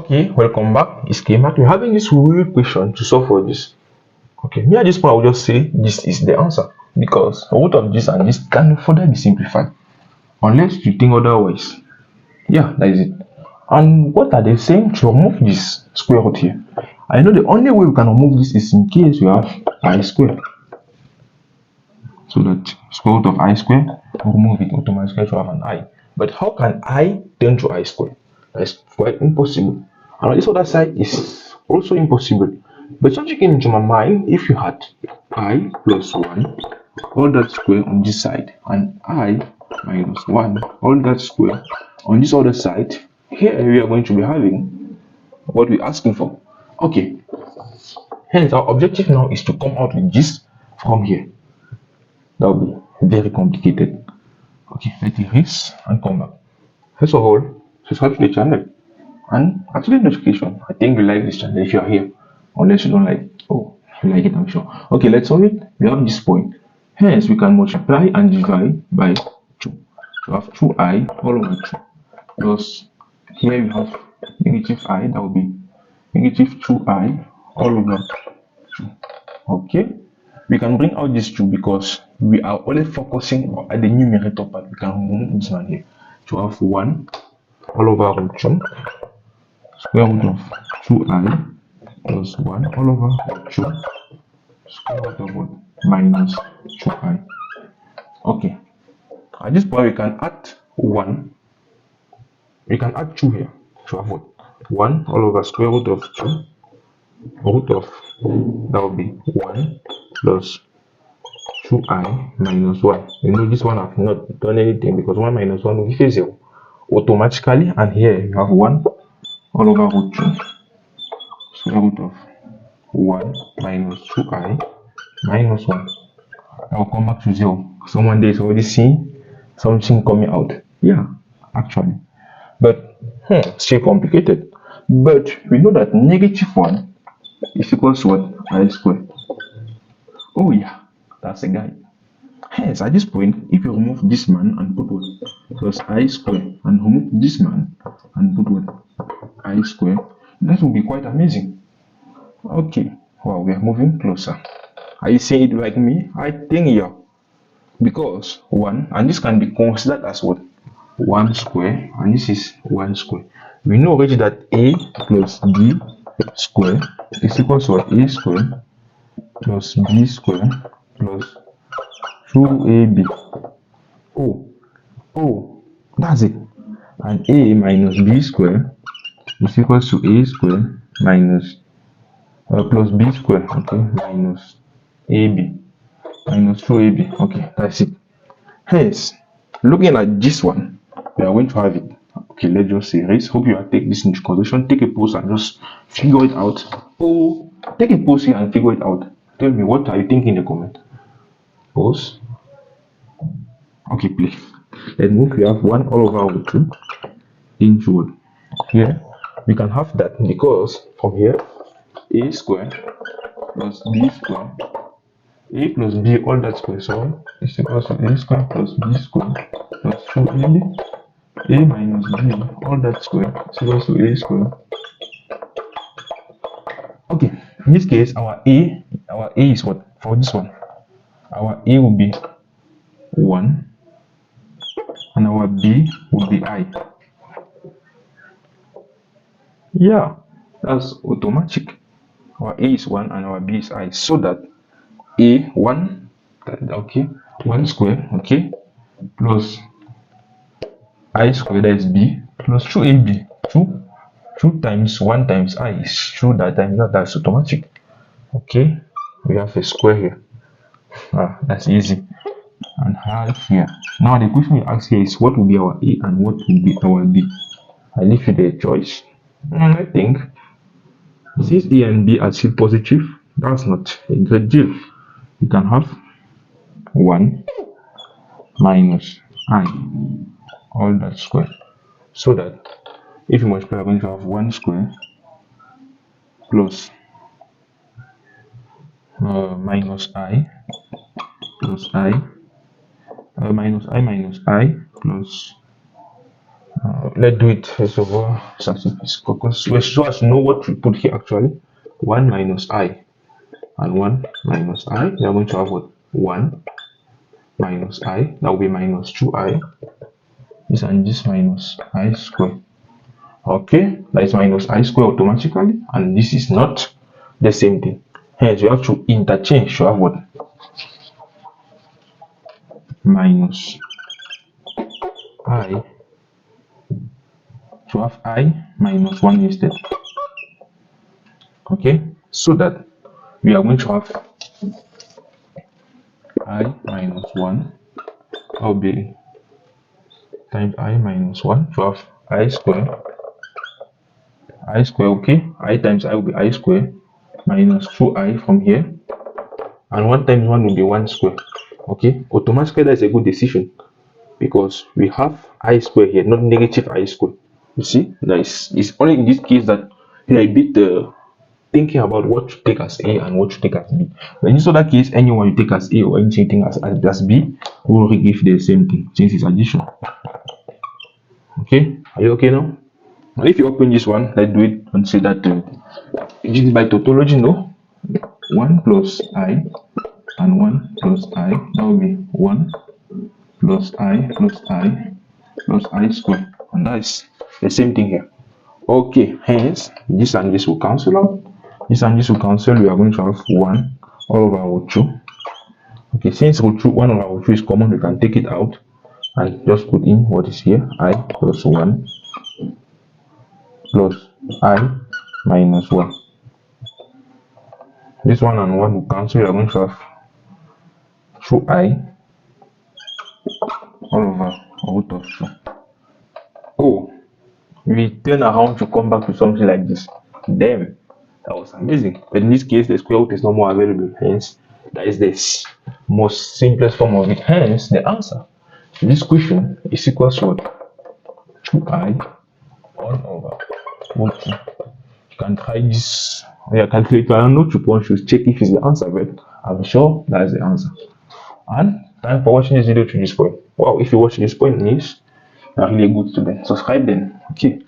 Okay, welcome back. It's Kmat. We're having this weird question to solve for this. Okay, me at this point I will just say this is the answer because root of this and this can further be simplified unless you think otherwise. Yeah, that is it. And what are they saying to remove this square root here? I know the only way we can remove this is in case we have I square. So that square root of I square, we remove it automatically to have an I. But how can I turn to I square? That is quite impossible. And on this other side is also impossible. But something came into my mind, if you had I plus 1, all that square on this side, and I minus 1, all that square on this other side, here we are going to be having what we're asking for. Okay, hence our objective now is to come out with this from here. That will be very complicated. Okay, let's erase and come back. First of all, subscribe to the channel and activate notification. I think you like this channel if you are here. Unless you don't like it. Oh, you like it, I'm sure. Okay, let's solve it. We have this point. Hence, we can multiply and divide by 2. So we have 2i all over 2. Plus, here we have negative I, that will be negative 2i all over 2. Okay, we can bring out this 2 because we are only focusing at the numerator part. We can remove this one here. To have 1 all over root 2 square root of 2i plus 1 all over root 2 square root of what? Minus 2i. Okay, at this point we can add 1. We can add 2 here to have what? 1 all over square root of 2 root of, that will be 1 plus 2i minus 1. You know this one I've not done anything because 1 minus 1 will give 0 automatically, and here you have 1 all over root 2 square root of 1 minus 2i minus 1. I will come back to 0. Someone there is already seeing something coming out. Yeah, actually. But still complicated. But we know that negative 1 is equals to what? I squared. Oh yeah, that's a guy. Hence, at this point, if you remove this man and put what? Plus I squared, and remove this man and put what? I squared, that will be quite amazing. Okay, wow, we are moving closer. Are you saying it like me? I think yeah. Because 1, and this can be considered as what? 1 square, and this is 1 square. We know already that a plus b square is equal to what? A square plus b square plus 2ab. Oh, that's it. And a minus b square is equal to a square minus plus b square, okay, minus ab minus 2ab. Okay, that's it. Hence, looking at this one, we are going to have it. Okay, let's just erase. Hope you are taking this into consideration. Take a pause and just figure it out. Oh, take a pause here and figure it out. Tell me, what are you thinking in the comment? Pause. Okay, play. Let's move. We have 1 all over root 2 into what? Here we can have that because from here a square plus b square, a plus b all that square, so is equals to a square plus b square plus 2ab. A minus b all that square is equals to a square. Okay, in this case our a is what? For this one, our a will be 1 and our b will be I. Yeah, that's automatic. Our a is 1 and our b is I, so that a 1, okay, 1 square, okay, plus I square, that is b, plus 2ab. 2 times 1 times I is 2 that time. That's automatic. Okay, we have a square here. That's easy. And half here. Now the question we ask here is what will be our a and what will be our b. I leave you the choice. And I think since a and b are still positive, that's not a great deal. You can have 1 minus I all that square, so that if you multiply, we're going to have 1 square plus minus I plus I minus I minus I plus Let's do it first of all, because we're so as to know what we put here actually. 1 minus I and 1 minus I. We are going to have what? 1 minus I. That will be minus 2I. This and this minus I square. Okay, that is minus I square automatically, and this is not the same thing. Hence, you have to interchange to have what? Minus I, to have I minus 1 instead. Okay, so that we are going to have I minus 1, that will be times I minus 1 to have I square. Okay, I times I will be I square minus 2I from here, and 1 times 1 will be 1 square. Okay, automatically that's a good decision because we have I square here, not negative I square. You see, that it's only in this case that we are a bit thinking about what to take as A and what to take as B. But in this other case, anyone you take as A or anything as B will give the same thing since it's addition. Okay, are you okay now? Now if you open this one, let's do it and say that this is by tautology, no? 1 plus I and 1 plus I, that will be 1 plus I plus I plus I square, and that is the same thing here. Okay, hence this and this will cancel out. This and this will cancel. We are going to have 1 all over root 2. Okay, since root 2, 1 over root 2 is common, we can take it out and just put in what is here, I plus 1 plus I minus 1. This 1 and 1 will cancel. We are going to have 2I all over root of 2. Oh, we turn around to come back to something like this. Damn, that was amazing. But in this case, the square root is no more available. Hence, that is the most simplest form of it. Hence, the answer to this question is equals to what? 2I all over root 2. You can try this on your calculator. I don't know to point to check if it's the answer, but I'm sure that is the answer. And thanks for watching this video to this point. Wow, if you watch this point, means you're really a good student. Subscribe then. Okay.